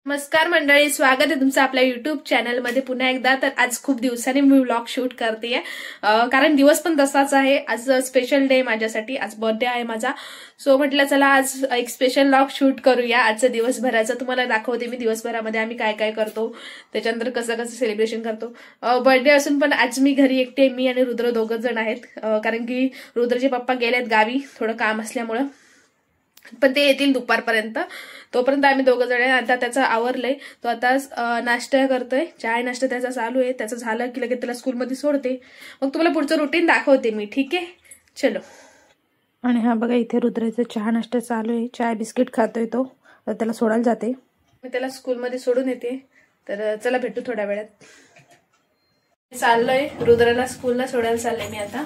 नमस्कार मंडळी, स्वागत आहे तुमचं आपल्या युट्यूब चॅनलमध्ये पुन्हा एकदा। तर आज खूप दिवसांनी मी व्लॉग शूट करतेय, कारण दिवस पण तसाच आहे। आज स्पेशल डे माझ्यासाठी, आज बर्थडे आहे माझा। सो म्हटलं चला आज एक स्पेशल व्लॉग शूट करूया। आजचं दिवसभराचं तुम्हाला दाखवते मी, दिवसभरामध्ये आम्ही काय काय करतो, त्याच्यानंतर कसं कसं सेलिब्रेशन करतो। बर्थडे असून पण आज मी घरी एकटे, मी आणि रुद्र दोघच जण आहेत, कारण की रुद्रचे पप्पा गेलेत गावी थोडं काम असल्यामुळं, पण ते येतील दुपारपर्यंत। तोपर्यंत आम्ही दोघं जण आहे। आता त्याचं आवरलंय, तो आता नाश्ता करतोय, चहा नाश्ता त्याचा चालू आहे। त्याचं झालं की लगेच त्याला स्कूलमध्ये सोडते, मग तुम्हाला पुढचं रुटीन दाखवते मी, ठीक आहे? चलो। आणि हा बघा, इथे रुद्राचा चहा नाश्ता चालू आहे, चहा बिस्किट खातोय तो, तर त्याला सोडायला जाते मी, त्याला स्कूलमध्ये सोडून येते। तर चला भेटू थोड्या वेळात। चाललोय रुद्राला स्कूलला सोडायला, चाललंय मी आता।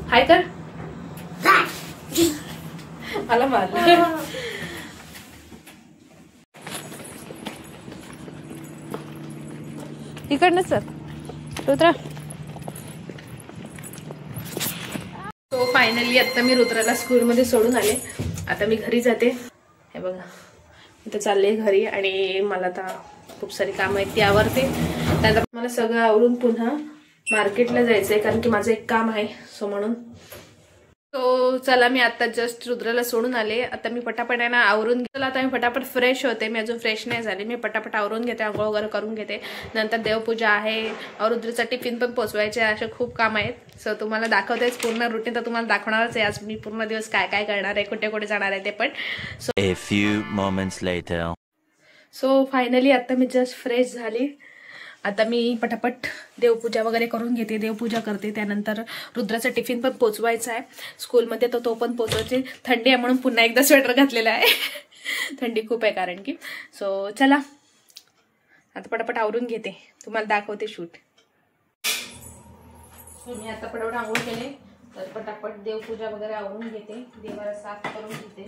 हाय कर, मला मारलं। इकडनं सर रुद्रा। तो फायनली आता मी रुद्राला स्कूलमध्ये सोडून आले, आता मी घरी जाते। हे बघा, इथं चालले घरी, आणि मला आता खूप सारी कामं आहेत ती आवरते। त्यानंतर मला सगळं आवरून पुन्हा मार्केटला जायचंय, कारण की माझं एक काम आहे, सो म्हणून। तो चला, मी आता जस्ट रुद्राला सोडून आले, आता मी पटापटाने आवरून चला, आता मी पटापट फ्रेश होते। मी अजून फ्रेश नाही झाले, मी पटापट आवरून घेते, आंघोळ वगैरे करून घेते। नंतर देवपूजा आहे, रुद्रचा टिफिन पण पोचवायचे, असे खूप काम आहेत। सो तुम्हाला दाखवतेच पूर्ण रुटीन, तर तुम्हाला दाखवणारच आहे आज मी पूर्ण दिवस काय काय करणार आहे, कुठे कुठे जाणार आहे ते पण। A few moments later. So finally आता मी जस्ट फ्रेश झाली, आता मी पटापट देवपूजा वगैरे करून घेते, देवपूजा करते। त्यानंतर रुद्राचा टिफिन पण पोचवायचा आहे स्कूलमध्ये, तर तो पण पोचवायचे। थंडी आहे म्हणून पुन्हा एकदा स्वेटर घातलेला आहे, थंडी खूप आहे कारण की। सो चला, आता पटापट आवरून घेते, तुम्हाला दाखवते शूट। मी आता पटापट आंघोळ केले, तर पटापट देवपूजा वगैरे आवरून घेते, देवाला साफ करून घेते।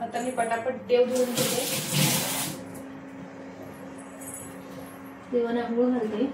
आता मी पटापट देव धुवून घेते, देवाला आंघोळ घालते।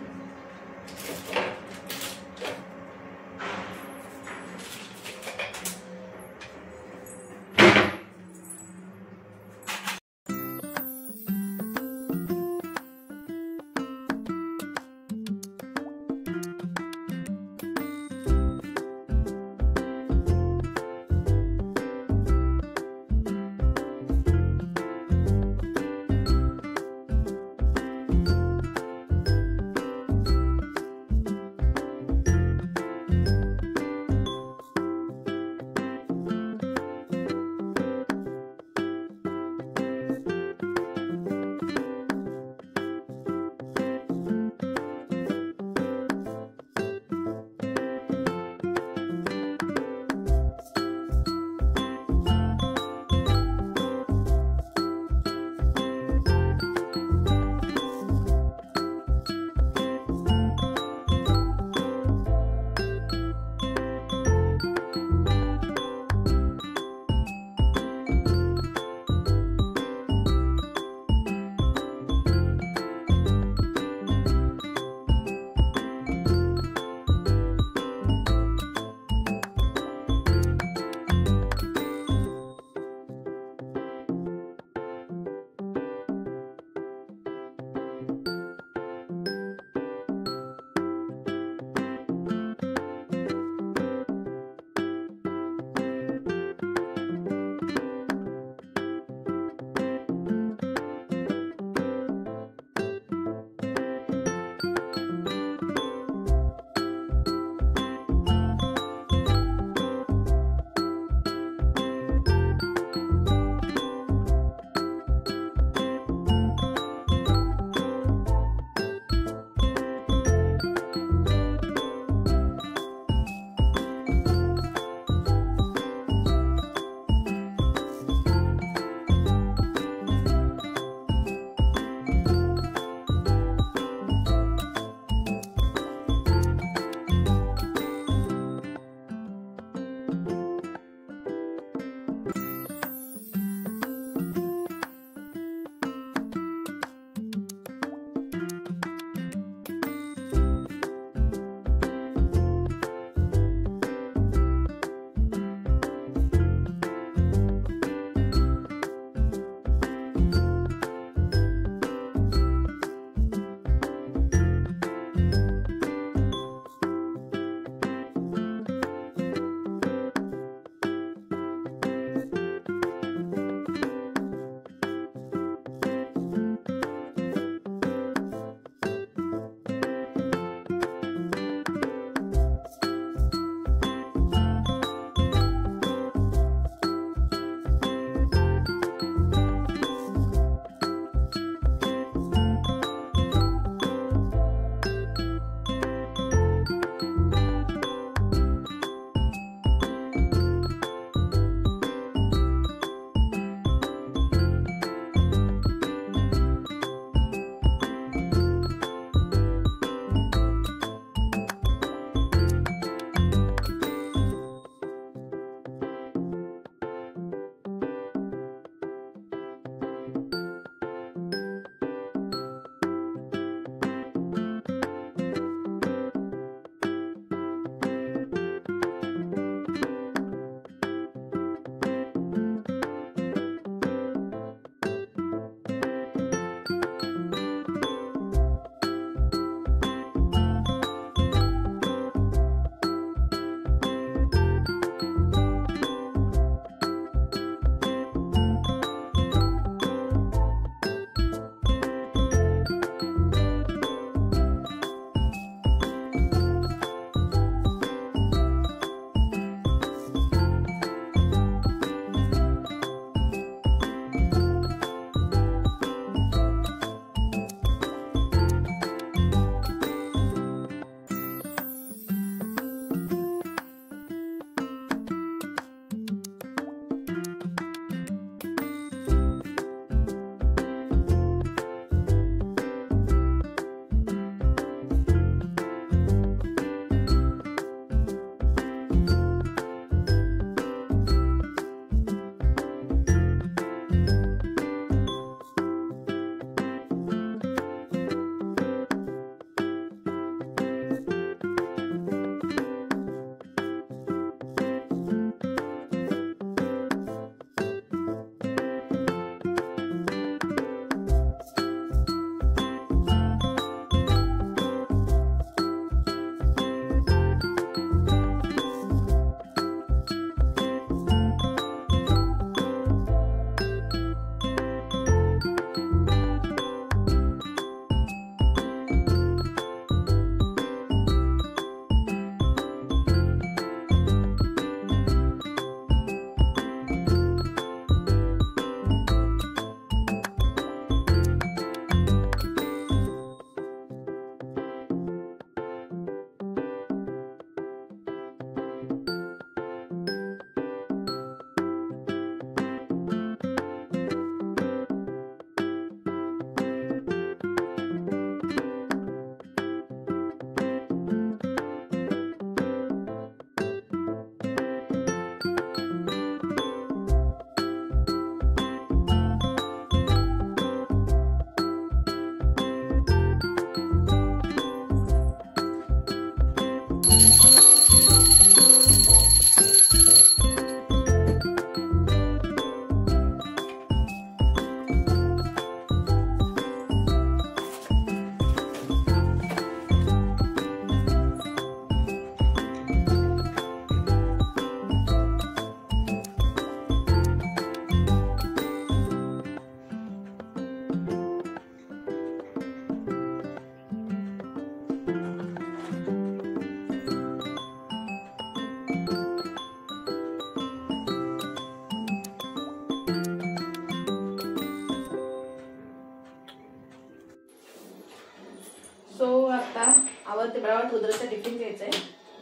आवडते. मला दुधराचं टिफिन द्यायचं आहे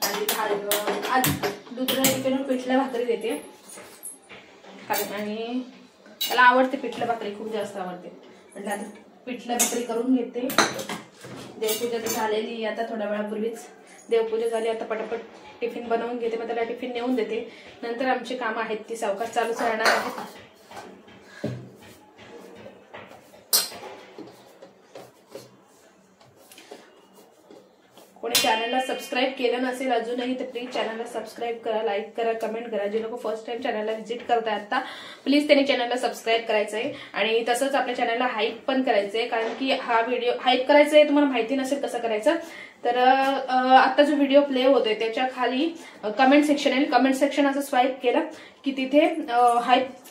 आणि आज दुधरा टिफिनवर पिठल्या भाकरी देते कारण आणि त्याला आवडते पिठल्या भाकरी, खूप जास्त आवडते. म्हटलं आता पिठल्या भाकरी करून घेते. देवपूजा तर झालेली आता थोड्या वेळापूर्वीच देवपूजा झाली. आता पटापट टिफिन बनवून घेते, मग त्याला टिफिन नेऊन देते. नंतर आमची कामं आहेत ती सावकाश चालूच राहणार आहेत. कोणी चॅनलला सबस्क्राईब केलं नसेल अजूनही तर प्लीज चॅनलला सबस्क्राईब करा, लाईक करा, कमेंट करा. जे लोक फर्स्ट टाइम चॅनलला व्हिजिट करताय आता प्लीज त्यांनी चॅनलला सबस्क्राईब करायचं आहे आणि तसंच आपल्या चॅनलला हाईप पण करायचं आहे कारण की हा व्हिडिओ हाईप करायचा आहे. तुम्हाला माहिती नसेल कसं करायचं तर आता जो व्हिडिओ प्ले होतोय त्याच्या खाली कमेंट सेक्शन आहे. कमेंट सेक्शन असं स्वाईप केलं की तिथे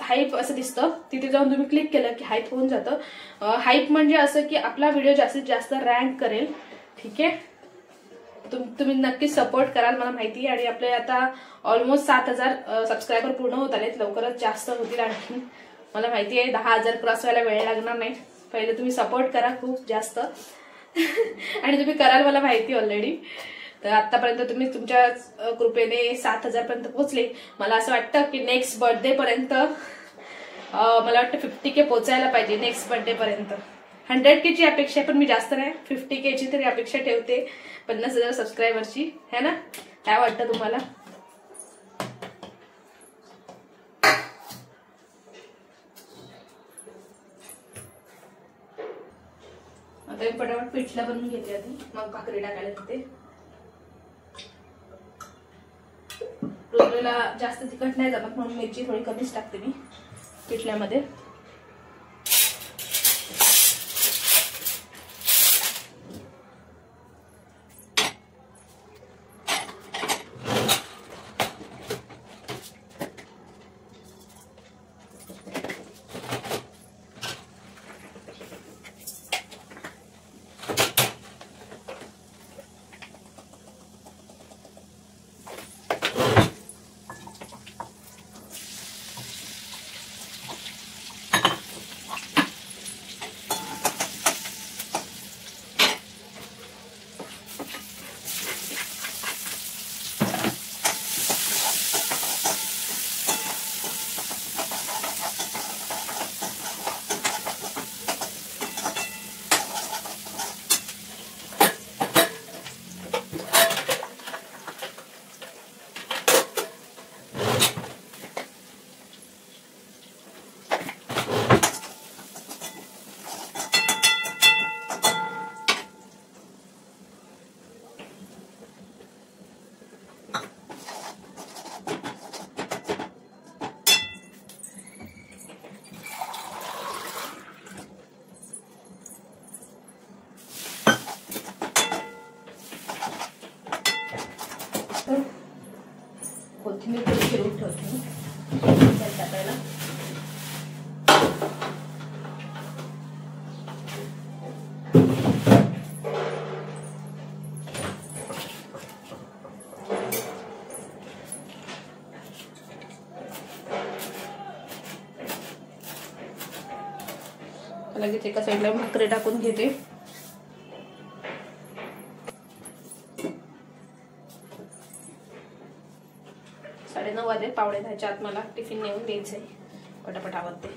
हाईप असं दिसतं. तिथे जाऊन तुम्ही क्लिक केलं की हाईप होऊन जातं. हाईप म्हणजे असं की आपला व्हिडिओ जास्तीत जास्त रँक करेल. ठीक आहे, तुम्ही नक्की सपोर्ट कराल मला माहिती आहे. आणि आपले आता ऑलमोस्ट 7,000 सबस्क्रायबर पूर्ण होत आलेत. लवकरच जास्त होतील आणखी. मला माहिती आहे 10,000 क्रॉस व्हायला वेळ लागणार नाही. पहिले तुम्ही सपोर्ट करा खूप जास्त आणि तुम्ही कराल मला माहिती ऑलरेडी. तर आतापर्यंत तुम्ही तुमच्या कृपेने 7,000 पर्यंत पोहोचले. मला असं वाटतं की नेक्स्ट बर्थडे पर्यंत मला वाटतं 50K पोहोचायला पाहिजे. नेक्स्ट बर्थडे पर्यंत 100K ची अपेक्षा, पण मी जास्त नाही 50K ची तरी अपेक्षा ठेवते. 50,000 सबस्क्रायबरची है ना. काय वाटतं तुम्हाला? आता मी पटापट पिठलं बनवून घेते आधी, मग भाकरी टाकायला घेते. रोजला जास्त तिखट नाही जमत म्हणून मिरची थोडी कमीच टाकते मी पिठल्यामध्ये. कोथिंबीर थोडी चिरून ठेवते टाकायला. लगेच एका साईडला भाकरी टाकून घेते. साडे 9 वाजले, 9:45 आत मला टिफिन नेऊन द्यायचंय. पटापट आवडते.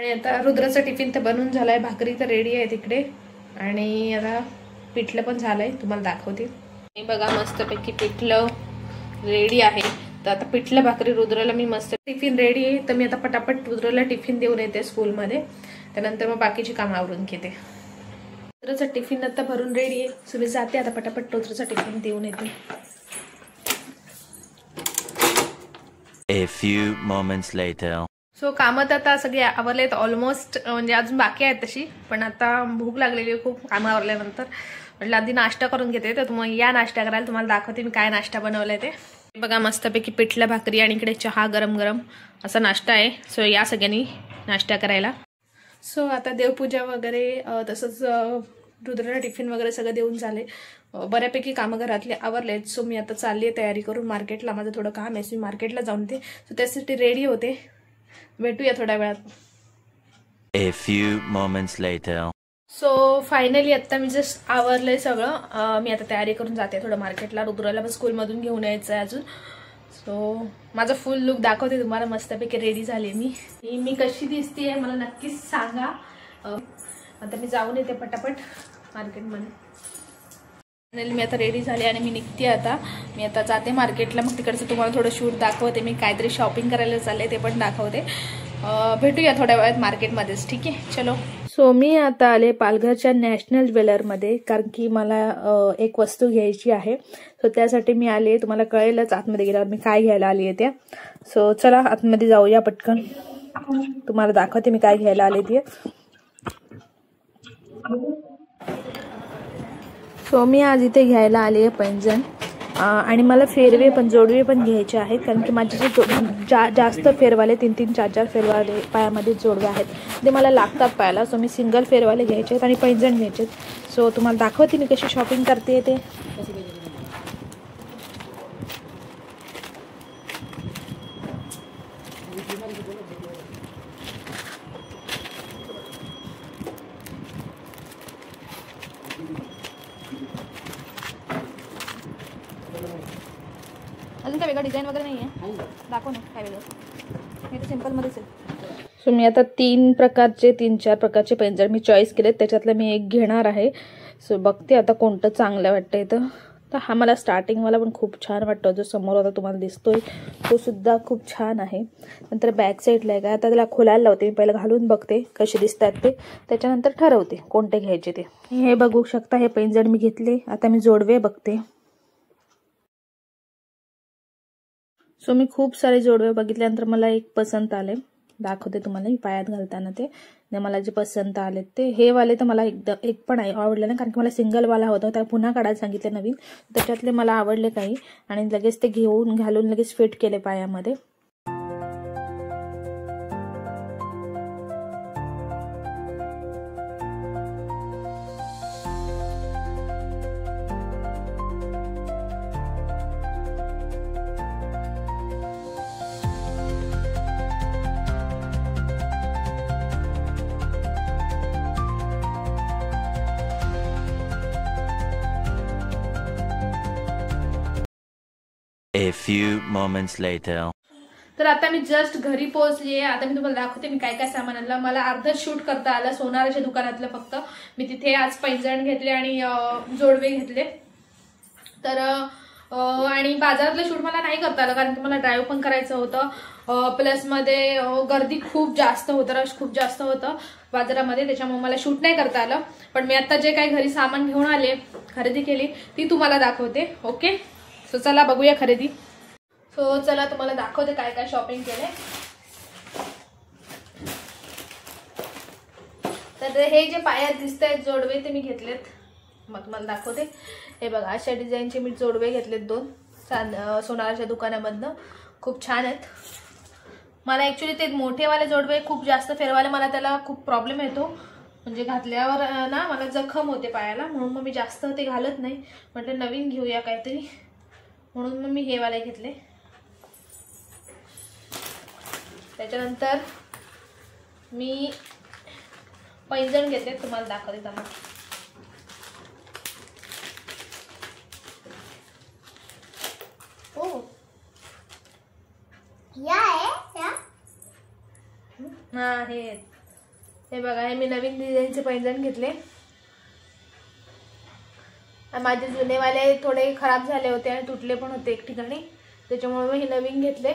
आणि आता रुद्राचा टिफिन तर बनवून झालाय, भाकरी तर रेडी आहे तिकडे आणि आता पिठलं पण झालंय, तुम्हाला दाखवते. हे बघा मस्तपैकी पिठलं रेडी आहे. तर आता पिठलं भाकरी रुद्राला मी मस्त टिफिन रेडी आहे, तर मी आता पटापट रुद्राला टिफिन देऊन येते स्कूलमध्ये, त्यानंतर मग बाकीची कामं आवरून घेते. रुद्राचा टिफिन आता भरून रेडी आहे, सो मी जाते आता पटापट रुद्राचा टिफिन देऊन येते. A few moments later. So कामं तर आता सगळी आवरलेत ऑलमोस्ट, म्हणजे अजून बाकी आहेत तशी, पण आता भूक लागलेली आहे खूप कामं आवरल्यानंतर. म्हटलं आधी नाश्ता करून घेते, तर मग या नाश्ता करायला तुम्हाला दाखवते मी काय नाश्ता बनवलाय ते. बघा मस्तपैकी पिठलं भाकरी आणि इकडे चहा गरम गरम असा नाश्ता आहे. सो या सगळ्यांनी नाश्ता करायला. सो आता देवपूजा वगैरे तसंच रुद्राला टिफिन वगैरे सगळं देऊन झाले, बऱ्यापैकी कामं घरातले आवरलेत. सो मी आता चालली आहे तयारी करून मार्केटला, माझं थोडं काम आहे, सो मी मार्केटला जाऊन ते सो त्यासाठी रेडी होते. भेटूया थोड्या वेळात. A few moments later. So finally आता मी जस्ट आवरलंय सगळं, मी आता तयारी करून जाते थोडं मार्केटला. रुद्राला पण स्कूलमधून घेऊन यायचं आहे अजून. सो माझा फुल लुक दाखवते तुम्हाला, मस्तपैकी रेडी झाले मी कशी दिसते मला नक्कीच सांगा. आता मी जाऊन येते पटापट मार्केटमध्ये. फायनली मी आता रेडी झाले आणि मी निघते आता. मी आता जाते मार्केटला, मग तिकडचं तुम्हाला थोडं शूट दाखवते. मी काहीतरी शॉपिंग करायला चालले ते पण दाखवते. भेटूया थोड्या वेळात मार्केटमध्येच, ठीक आहे चलो. सो मी आता आले पालघरच्या नॅशनल ज्वेलरमध्ये, कारण की मला एक वस्तू घ्यायची आहे. सो त्यासाठी मी आले, तुम्हाला कळेलच आतमध्ये गेल्यावर मी काय घ्यायला आली आहे त्या. सो चला आतमध्ये जाऊया पटकन, तुम्हाला दाखवते मी काय घ्यायला आले ते. सो मी आज इथे घ्यायला आली आहे पैंजण, आणि मला फेरवे पण जोडवे पण घ्यायचे आहेत, कारण की माझे जे जास्त फेरवाले 3-3, 4-4 फेरवाले पायामध्ये जोडवे आहेत ते मला लागतात पायाला. सो मी सिंगल फेरवाले घ्यायचे आहेत आणि पैंजण घ्यायचे आहेत. सो तुम्हाला दाखवते मी कशी शॉपिंग करते ते. अजून काय वेगळा डिझाईन वगैरे नाही आहे, दाखव ना काय वेगळं, हे तर सिम्पलमध्येच आहे. सो मी आता 3-4 प्रकारचे पैंजण मी चॉईस केलेत, त्याच्यातलं मी एक घेणार आहे. सो बघते आता कोणतं चांगलं वाटतंय. तर हा मला स्टार्टिंगवाला पण खूप छान वाटतो, जो समोर आता तुम्हाला दिसतोय तो सुद्धा खूप छान आहे. नंतर बॅक साईडला आहे का, आता त्याला खोलायला लावते मी, पहिलं घालून बघते कसे दिसतात ते, त्याच्यानंतर ठरवते कोणते घ्यायचे ते. हे बघू शकता हे पैंजण मी घेतले, आता मी जोडवे बघते. सो मी खूप सारे जोडवे बघितल्यानंतर मला एक पसंत आले, दाखवते तुम्हाला मी पायात घालताना ते. मला जे पसंत आले ते हे वाले तर मला एकदम एक पण आवडले नाही, कारण की मला सिंगलवाला होता, त्याला पुन्हा काढायला सांगितले नवीन, त्याच्यातले मला आवडले काही, आणि लगेच ते घेऊन घालून लगेच फिट केले पायामध्ये. A few moments later. तर आता मी जस्ट घरी पोहोचली आहे. आता मी तुम्हाला दाखवते मी काय काय सामान आणलं. मला अर्ध शूट करता आलं सोनाराच्या दुकानातलं फक्त. मी तिथे आज पैंजण घेतले आणि जोडवे घेतले. तर आणि बाजारातलं शूट मला नाही करता आलं, कारण की मला ड्राईव्ह पण करायचं होतं. प्लस मध्ये गर्दी खूप जास्त होतं, रश खूप जास्त होतं बाजारामध्ये, त्याच्यामुळे मला शूट नाही करता आलं. पण मी आता जे काही घरी सामान घेऊन आले, खरेदी केली, ती तुम्हाला दाखवते. ओके, सो चला बघूया खरेदी. सो चला तुम्हाला दाखवते काय काय शॉपिंग केले. तर हे जे पायात दिसत आहेत जोडवे ते मी घेतलेत, मग तुम्हाला दाखवते. हे बघा अशा डिझाईनचे मी जोडवे घेतलेत 2 सोनाराच्या दुकानामधनं. खूप छान आहेत. मला ॲक्च्युली ते मोठेवाले जोडवे खूप जास्त फेरवाले, मला त्याला खूप प्रॉब्लेम येतो, म्हणजे घातल्यावर ना मला जखम होते पायाला, म्हणून मग मी जास्त ते घालत नाही. म्हटलं नवीन घेऊया काहीतरी, म्हणून मग मी हे वाले घेतले. त्याच्यानंतर मी पैंजण घेतले, तुम्हाला दाखवते त्यांना. हो या आहे या, हा हे हे बघा, हे मी नवीन डिझाईनचे पैंजण घेतले. माझे जुनेवाले थोडे खराब झाले होते आणि तुटले पण होते एक ठिकाणी, त्याच्यामुळे मी हे नवीन घेतले.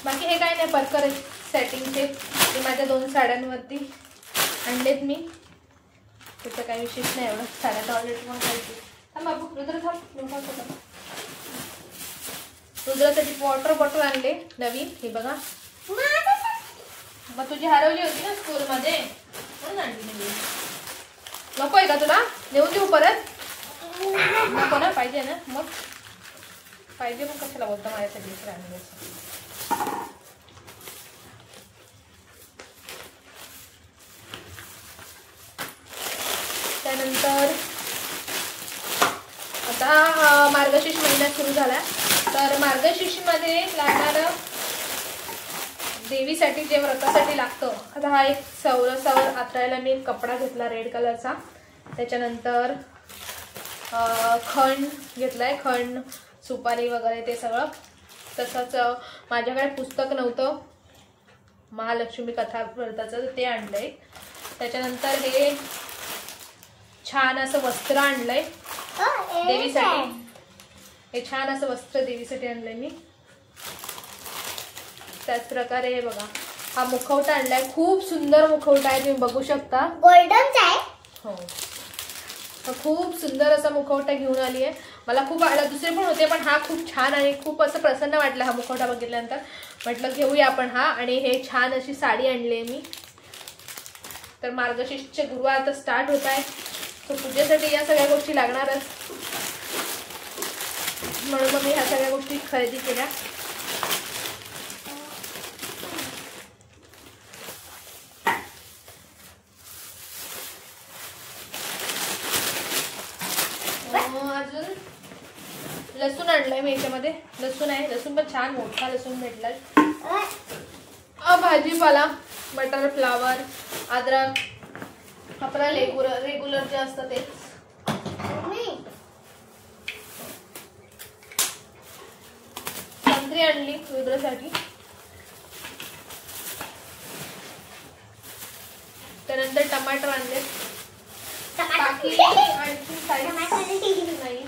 बाकी हे काय नाही, परकर सेटिंगचे ते माझ्या 2 साड्यांवरती आणलेत मी. त्याचं काही विशेष नाही एवढं. साड्या तर ऑलरेडी पण घालते. बाबू रुद्र थांब. रुद्रासाठी वॉटर बॉटल आणले नवीन. हे बघा, मग तुझी हरवली होती ना स्कूलमध्ये म्हणून आणली मी. नको आहे का तुला? नेऊन देऊ परत? नको ना, पाहिजे ना. मग पाहिजे मग कशाला बोलता माझ्यासाठी आणले. त्यानंतर आता मार्गशीर्ष महिना सुरू झाला, तर मार्गशीर्षमध्ये लागणारं देवीसाठी जे व्रतासाठी लागतं. आता हा एक सवर आतरायला मी कपडा घेतला रेड कलरचा. त्याच्यानंतर खण घेतलाय, खण सुपारी वगैरे ते सगळं. तसंच माझ्याकडे पुस्तक नव्हतं महालक्ष्मी कथा व्रताचं, ते आणलंय. त्याच्यानंतर हे छान असं वस्त्र आणलंय देवीसाठी. हे छान असं वस्त्र देवीसाठी आणलंय मी. त्याच प्रकारे हे बघा, हा मुखवटा आणलाय. खूप सुंदर मुखवटा आहे, तुम्ही बघू शकता. गोल्डनचा आहे. हो, खूप सुंदर असा मुखवटा घेऊन आली आहे. मला खूप आवडला. दुसरे पण होते पण हा खूप छान आणि खूप असं प्रसन्न वाटलं हा मुखवटा बघितल्यानंतर. म्हटलं घेऊया आपण हा. आणि हे छान अशी साडी आणली आहे मी. तर मार्गशीर्षचे गुरुवार आता स्टार्ट होत आहे, तर पूजेसाठी या सगळ्या गोष्टी लागणारच, म्हणून मग मी ह्या सगळ्या गोष्टी खरेदी केल्या. अजून लसूण आणलाय मी याच्यामध्ये. लसूण आहे, लसूण पण छान मोठा लसूण भेटलाय. भाजीपाला, बटर, फ्लावर, अद्रक, आपला रेग्युलर जे असतं तेच. संत्री आणली रुद्रासाठी. त्यानंतर टमाटर आणले. बाकी आणखी नाही,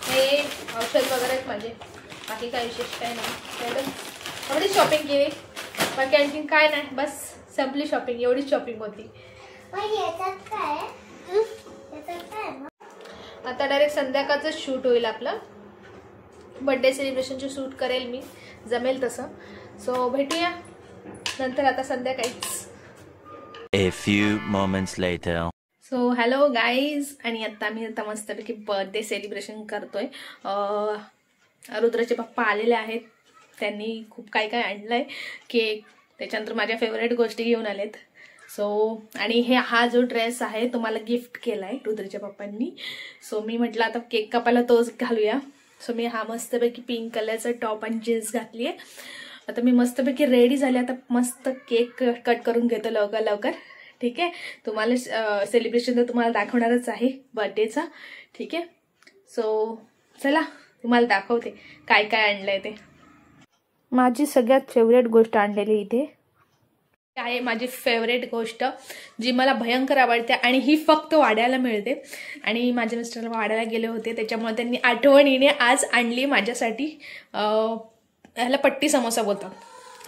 हे औषध वगैरे आहेत माझे. बाकी काही विशेष काय नाही. एवढी शॉपिंग केली, बाकी आणखी काय नाही. बस संपली शॉपिंग, एवढीच शॉपिंग होती. आता डायरेक्ट संध्याकाळचं शूट होईल आपलं. बर्थडे सेलिब्रेशनचं शूट करेल मी, जमेल तसं. सो भेटूया नंतर आता संध्याकाळीच. A few moments later. So hello guys, आणि आता मी मस्तपैकी बर्थडे सेलिब्रेशन करतोय. रुद्राचे पप्पा आलेले आहेत, त्यांनी खूप काय काय आणलंय. केक, त्याच्यानंतर माझ्या फेवरेट गोष्टी घेऊन आलेत. सो आणि हा जो ड्रेस आहे तो मला गिफ्ट केला आहे रुद्राच्या पप्पांनी. सो मी म्हटलं आता केक कापायला तोच घालूया. सो मी हा मस्तपैकी पिंक कलरचा टॉप आणि जीन्स घातली आहे. आता मी मस्तपैकी रेडी झाले. आता मस्त केक कट करून घेतो लवकर लवकर. ठीक आहे, तुम्हाला सेलिब्रेशन तर तुम्हाला दाखवणारच आहे बर्थडेचा. ठीक आहे, सो चला तुम्हाला दाखवते काय काय आणलंय ते. माझी सगळ्यात फेवरेट गोष्ट आणलेली इथे आहे. माझी फेवरेट गोष्ट जी मला भयंकर आवडते आणि ही फक्त वाड्याला मिळते. आणि माझे मिस्टर वाड्याला गेले होते, त्याच्यामुळे त्यांनी आठवणीने आज आणली माझ्यासाठी. ह्याला पट्टी समोसा बोलतात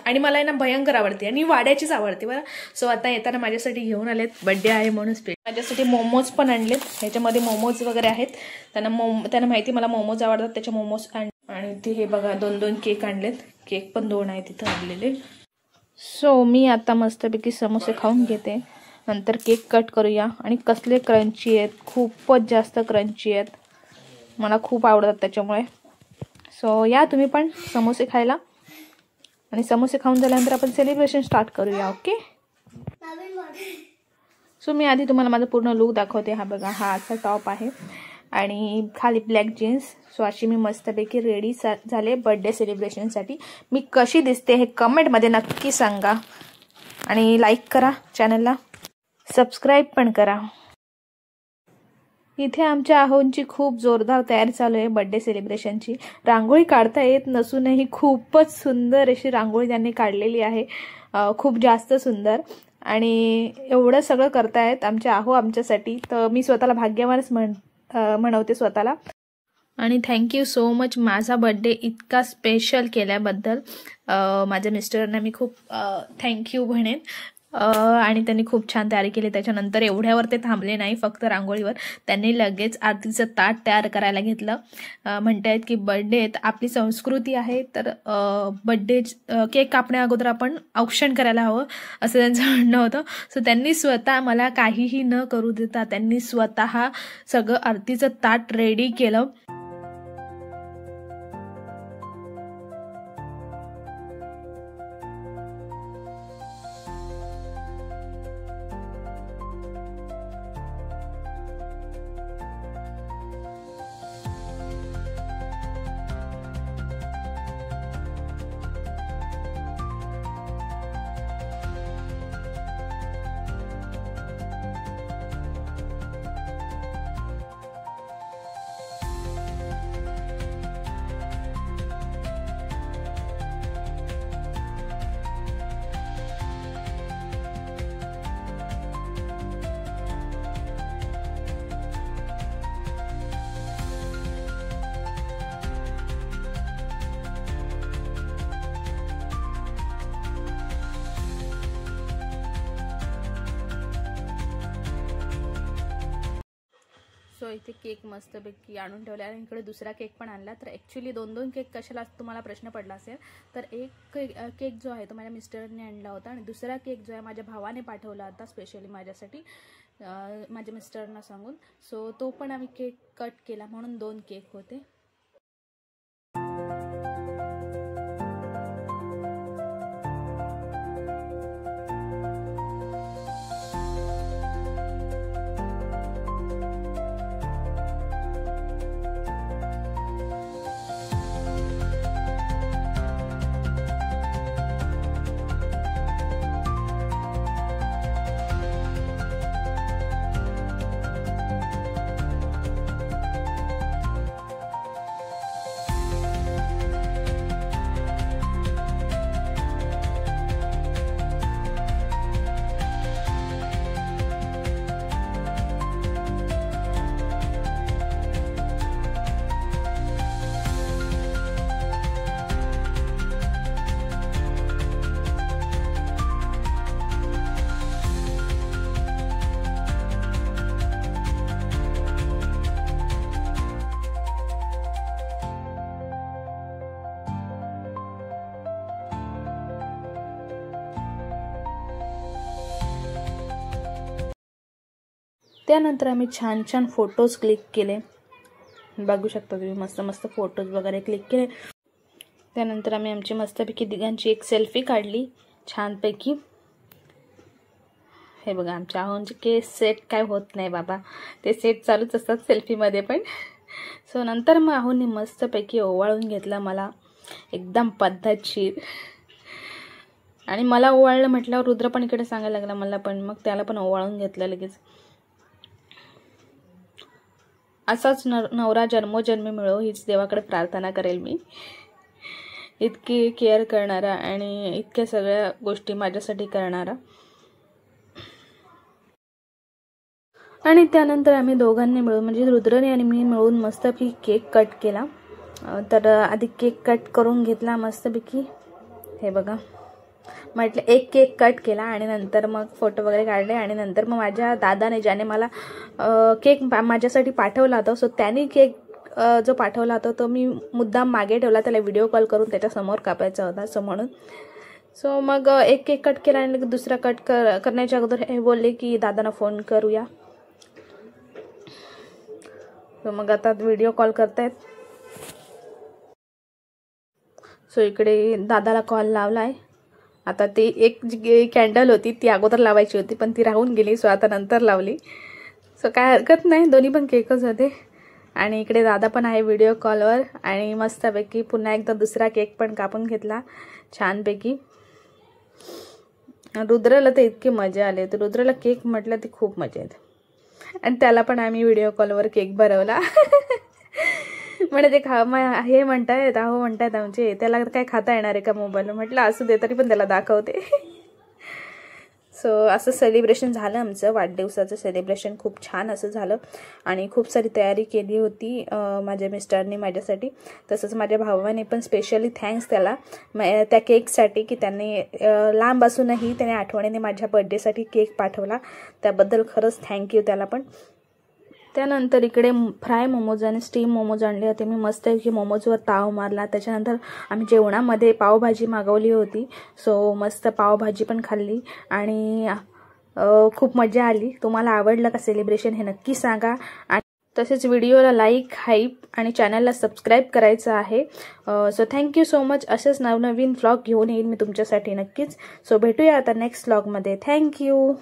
आणि मला ना भयंकर आवडते आणि वाड्याचीच आवडते बरं. सो आता येताना माझ्यासाठी घेऊन आलेत, बड्डे आहे म्हणून. माझ्यासाठी मोमोज पण आणलेत. ह्याच्यामध्ये मोमोज वगैरे आहेत. त्यांना माहिती मला मोमोज आवडतात, त्याचे मोमोज आणि ते हे बघा 2-2 केक आणलेत. केक पण 2 आहेत तिथं आणलेले. सो मी आता मस्तपैकी समोसे खाऊन घेते, नंतर केक कट करूया. आणि कसले क्रंची आहेत, खूपच जास्त क्रंची आहेत, मला खूप आवडतात त्याच्यामुळे. सो या तुम्ही पण समोसे खायला, आणि समोसे खाऊन झाल्यानंतर आपण सेलिब्रेशन स्टार्ट करूया. ओके. सो मी आधी तुम्हाला माझा पूर्ण लुक दाखवते. हा बघा, हा असा टॉप आहे आणि खाली ब्लॅक जीन्स. सो अशी मी मस्तपैकी रेडी झाले बर्थडे सेलिब्रेशनसाठी. मी कशी दिसते हे कमेंटमध्ये नक्की सांगा आणि लाईक करा, चॅनलला सबस्क्राईब पण करा. इथे आमच्या आहोंची खूप जोरदार तयारी चालू आहे बर्थडे सेलिब्रेशनची. रांगोळी काढता येत नसूनही खूपच सुंदर अशी रांगोळी त्यांनी काढलेली आहे, खूप जास्त सुंदर. आणि एवढं सगळं करतायत आमच्या आहो आमच्यासाठी, तर मी स्वतःला भाग्यवानच म्हणवते स्वतःला. आणि थँक्यू सो मच माझा बर्थडे इतका स्पेशल केल्याबद्दल. माझ्या मिस्टरांना मी खूप थँक्यू म्हणेन. आणि त्यांनी खूप छान तयारी केली. त्याच्यानंतर एवढ्यावर ते थांबले नाही फक्त रांगोळीवर, त्यांनी लगेच आरतीचं ताट तयार करायला घेतलं. म्हणतायत की बर्थडे आपली संस्कृती आहे, तर बर्थडे केक कापण्या अगोदर आपण औक्षण करायला हवं असं त्यांचं म्हणणं होतं. सो त्यांनी स्वतः मला काहीही न करू देता त्यांनी स्वतः सगळं आरतीचं ताट रेडी केलं. सो इथे केक मस्तपैकी आणून ठेवला आणि इकडे दुसरा केक पण आणला. तर ॲक्च्युली 2-2 केक कशाला तुम्हाला प्रश्न पडला असेल, तर एक केक जो आहे तो माझ्या मिस्टरांनी आणला होता आणि दुसरा केक जो आहे माझ्या भावाने पाठवला होता स्पेशली माझ्यासाठी, माझ्या मिस्टरांना सांगून. सो तो पण आम्ही केक कट केला, म्हणून 2 केक होते. त्यानंतर आम्ही छान छान फोटोज क्लिक केले. बघू शकता तुम्ही मस्त मस्त फोटोज वगैरे क्लिक केले. त्यानंतर आम्ही आमची मस्तपैकी दिघांची एक सेल्फी काढली छानपैकी. हे बघा आमच्या आहोंचे केस सेट काय होत नाही बाबा, ते सेट चालूच असतात सेल्फीमध्ये पण. सो नंतर मग आहोंनी मस्तपैकी ओवाळून घेतला मला एकदम पद्धतशीर. आणि मला ओवाळलं म्हटल्यावर रुद्र पण इकडे सांगायला लागला मला पण, मग त्याला पण ओवाळून घेतलं लगेच. असाच नवरा जन्मोजन्मी मिळो हीच देवाकडे प्रार्थना करेल मी. इतकी केअर करणारा आणि इतक्या सगळ्या गोष्टी माझ्यासाठी करणारा. आणि त्यानंतर आम्ही दोघांनी मिळून म्हणजे रुद्रने आणि मी मिळून मस्तपैकी केक कट केला. तर आधी केक कट करून घेतला मस्तपैकी. हे बघा म्हटलं एक केक कट केला आणि नंतर मग फोटो वगैरे काढले. आणि नंतर मग माझ्या दादाने ज्याने मला केक माझ्यासाठी पाठवला होता, सो त्याने केक जो पाठवला होता तो मी मुद्दाम मागे ठेवला, त्याला व्हिडिओ कॉल करून त्याच्यासमोर कापायचा होता सो म्हणून. सो मग एक केक कट केला आणि दुसरा कट करण्याच्या अगोदर हे बोलले की दादांना फोन करूया. सो मग आता व्हिडिओ कॉल करतायत. सो इकडे दादाला कॉल लावला आहे. आता ती एक जी कॅन्डल होती ती अगोदर लावायची होती पण ती राहून गेली, सो आता नंतर लावली. सो काय हरकत नाही, दोन्ही पण केकच होते. आणि इकडे दादा पण आहे व्हिडिओ कॉलवर आणि मस्तपैकी पुन्हा एकदा दुसरा केक पण कापून घेतला छानपैकी. रुद्रला तर इतकी मजा आली होती. रुद्रला केक म्हटलं ती खूप मजा येते आणि त्याला पण आम्ही व्हिडिओ कॉलवर केक भरवला. म्हणजे ते हे म्हणतायत अहो म्हणतायत आमचे त्याला काय खाता येणार आहे का मोबाईल. म्हटलं असू दे तरी पण त्याला दाखवते. सो असं सेलिब्रेशन झालं आमचं. वाढदिवसाचं सेलिब्रेशन खूप छान असं झालं आणि खूप सारी तयारी केली होती माझ्या मिस्टरनी माझ्यासाठी. तसंच माझ्या भावाने पण स्पेशली थँक्स त्याला त्या केकसाठी की त्यांनी लांब असूनही त्याने आठवणीने माझ्या बर्थडेसाठी केक पाठवला. त्याबद्दल खरंच थँक्यू त्याला पण. त्यानंतर इकडे फ्राय मोमोज आणि स्टीम मोमोज आणले होते मी. मस्त की मोमोजवर ताव मारला. त्याच्यानंतर आम्ही जेवणामध्ये पावभाजी मागवली होती. सो मस्त पावभाजी पण खाल्ली आणि खूप मजा आली. तुम्हाला आवडलं का सेलिब्रेशन हे नक्की सांगा. आणि तसेच व्हिडिओला लाईक हाईप आणि चॅनलला सबस्क्राईब करायचं आहे. So thank you so much. असेच नवनवीन व्लॉग घेऊन येईल मी तुमच्यासाठी नक्कीच. सो भेटूया आता नेक्स्ट व्लॉगमध्ये. थँक्यू.